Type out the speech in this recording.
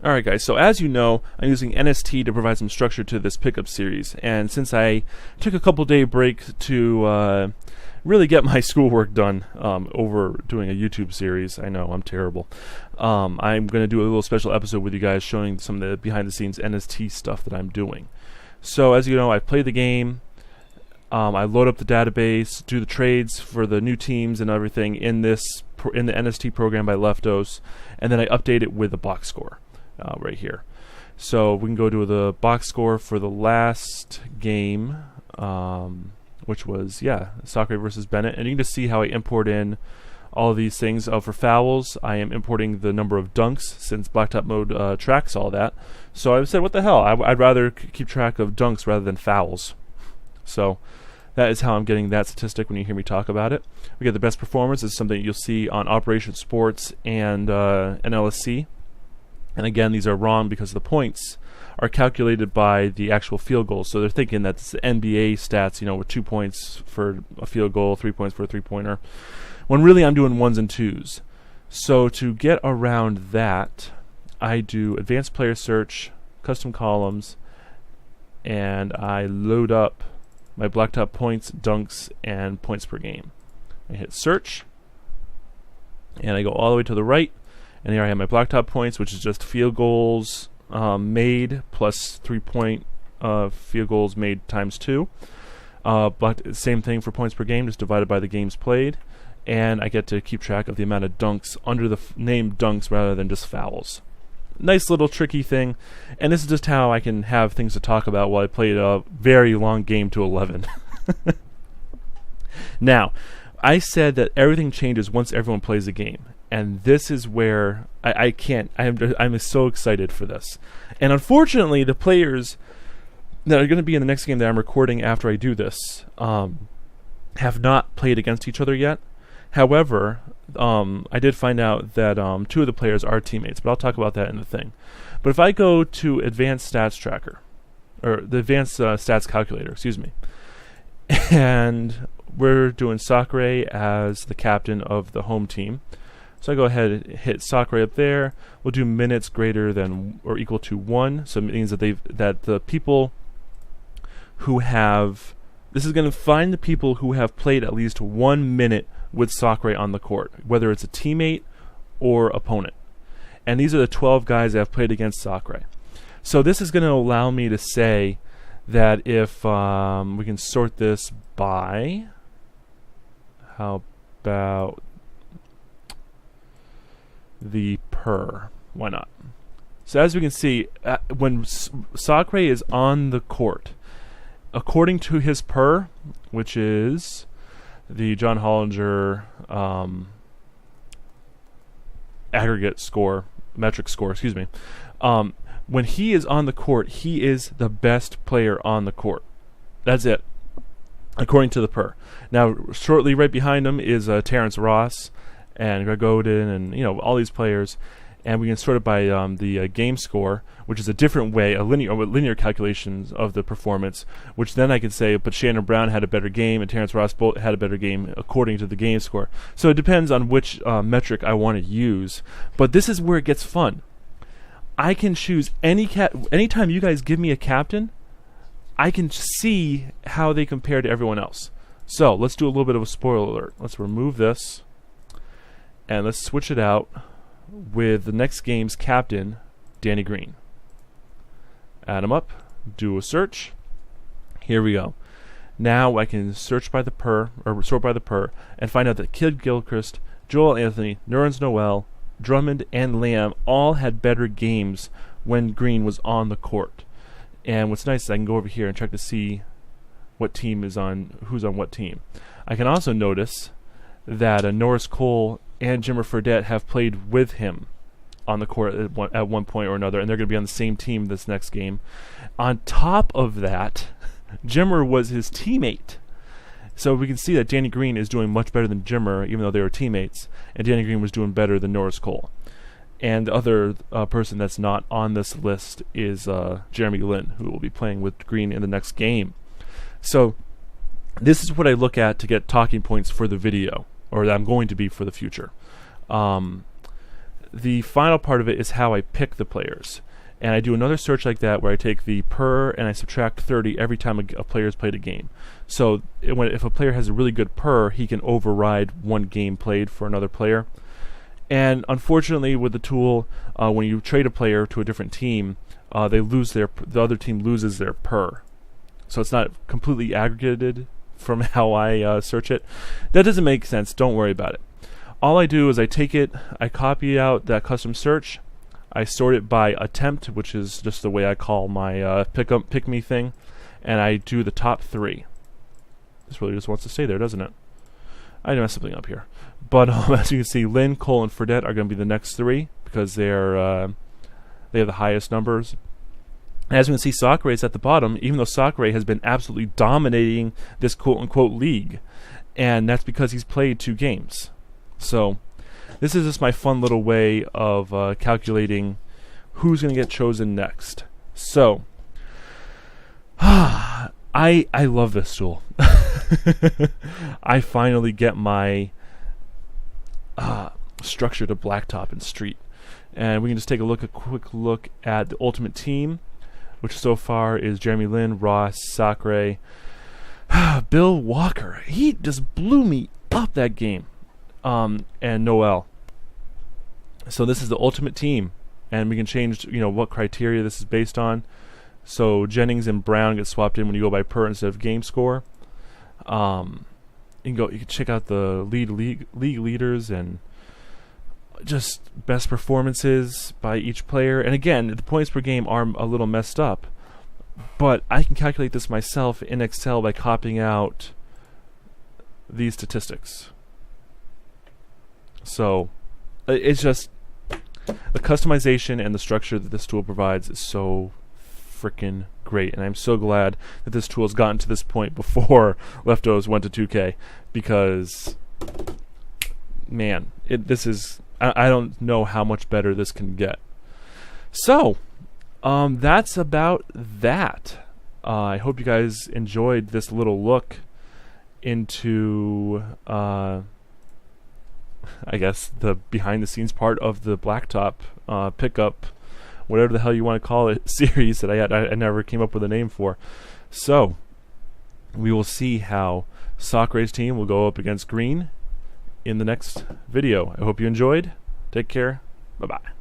Alright guys, so as you know, I'm using NST to provide some structure to this pickup series, and since I took a couple-day break to really get my schoolwork done over doing a YouTube series, I know, I'm terrible, I'm going to do a little special episode with you guys showing some of the behind-the-scenes NST stuff that I'm doing. So as you know, I play the game, I load up the database, do the trades for the new teams and everything in the NST program by Leftos, and then I update it with a box score. Right here. So we can go to the box score for the last game, which was, Sacre versus Bennett, and you can just see how I import in all of these things. For fouls, I am importing the number of dunks, since Blacktop mode tracks all that. So I said, what the hell, I'd rather keep track of dunks rather than fouls. So that is how I'm getting that statistic when you hear me talk about it. We get the best performance is something you'll see on Operation Sports and LSC. And again, these are wrong because the points are calculated by the actual field goals. So they're thinking that it's the NBA stats, with 2 points for a field goal, 3 points for a three-pointer, when really I'm doing ones and twos. So to get around that, I do advanced player search, custom columns, and I load up my Blacktop points, dunks, and points per game. I hit search, and I go all the way to the right. And here I have my Blacktop points, which is just field goals made plus 3-point field goals made times 2. But same thing for points per game, just divided by the games played. And I get to keep track of the amount of dunks under the name dunks rather than just fouls. Nice little tricky thing. And this is just how I can have things to talk about while I played a very long game to 11. Now, I said that everything changes once everyone plays the game. And this is where I'm so excited for this. And unfortunately, the players that are going to be in the next game that I'm recording after I do this have not played against each other yet. However, I did find out that 2 of the players are teammates, but I'll talk about that in the thing. But if I go to Advanced Stats Tracker, or the Advanced Stats Calculator, excuse me, and we're doing Sacre as the captain of the home team. So I go ahead and hit Sacre up there. We'll do minutes greater than or equal to 1. So it means that the people who have, this is going to find the people who have played at least 1 minute with Sacre on the court, whether it's a teammate or opponent. And these are the 12 guys that have played against Sacre. So this is going to allow me to say that if we can sort this by, how about the per? Why not? So as we can see, when Sacre is on the court, according to his per, which is the John Hollinger aggregate score, metric score, excuse me, when he is on the court, he is the best player on the court. That's it, according to the per. Now, shortly right behind him is Terrence Ross and Greg Oden, and all these players, and we can sort it by the game score, which is a different way, a linear calculations of the performance, which then I could say, but Shannon Brown had a better game and Terrence Ross both had a better game according to the game score. So it depends on which metric I want to use, but this is where it gets fun. I can choose anytime you guys give me a captain, I can see how they compare to everyone else. So let's do a little bit of a spoiler alert. Let's remove this. And let's switch it out with the next game's captain, Danny Green. Add him up, do a search. Here we go. Now I can search by the per, or sort by the per, and find out that Kid Gilchrist, Joel Anthony, Nerlens Noel, Drummond, and Lamb all had better games when Green was on the court. And what's nice is I can go over here and check to see what team is on, who's on what team. I can also notice that Norris Cole and Jimmer Fredette have played with him on the court at one point or another, and they're going to be on the same team this next game. On top of that, Jimmer was his teammate. So we can see that Danny Green is doing much better than Jimmer, even though they were teammates, and Danny Green was doing better than Norris Cole. And the other person that's not on this list is Jeremy Lin, who will be playing with Green in the next game. So this is what I look at to get talking points for the video, or that I'm going to be for the future. the final part of it is how I pick the players. And I do another search like that where I take the per and I subtract 30 every time a player has played a game. So if a player has a really good per, he can override one game played for another player. And unfortunately, with the tool, when you trade a player to a different team, the other team loses their per. So it's not completely aggregated from how I search it. That doesn't make sense. Don't worry about it. All I do is I take it, I copy out that custom search, I sort it by attempt, which is just the way I call my pick me thing, and I do the top 3. This really just wants to stay there, doesn't it? I messed something up here. But as you can see, Lynn, Cole, and Fredette are going to be the next 3 because they have the highest numbers. And as you can see, Sakura is at the bottom, even though Sakura has been absolutely dominating this quote-unquote league. And that's because he's played 2 games. So this is just my fun little way of calculating who's going to get chosen next. So I love this tool. I finally get my structure to blacktop and street. And we can just take a quick look at the ultimate team, which so far is Jeremy Lin, Ross, Sakura, Bill Walker. He just blew me up that game. And Noel. So this is the ultimate team, and we can change, what criteria this is based on. So Jennings and Brown get swapped in when you go by per instead of game score. You can check out the league leaders and just best performances by each player. And again, the points per game are a little messed up, but I can calculate this myself in Excel by copying out these statistics. So it's just the customization and the structure that this tool provides is so freaking great, and I'm so glad that this tool has gotten to this point before Leftos went to 2K, because man, I don't know how much better this can get. So that's about that. I hope you guys enjoyed this little look into I guess the behind the scenes part of the blacktop pickup, whatever the hell you want to call it, series that I never came up with a name for. So we will see how Sakura's team will go up against Green in the next video. I hope you enjoyed. Take care. Bye bye.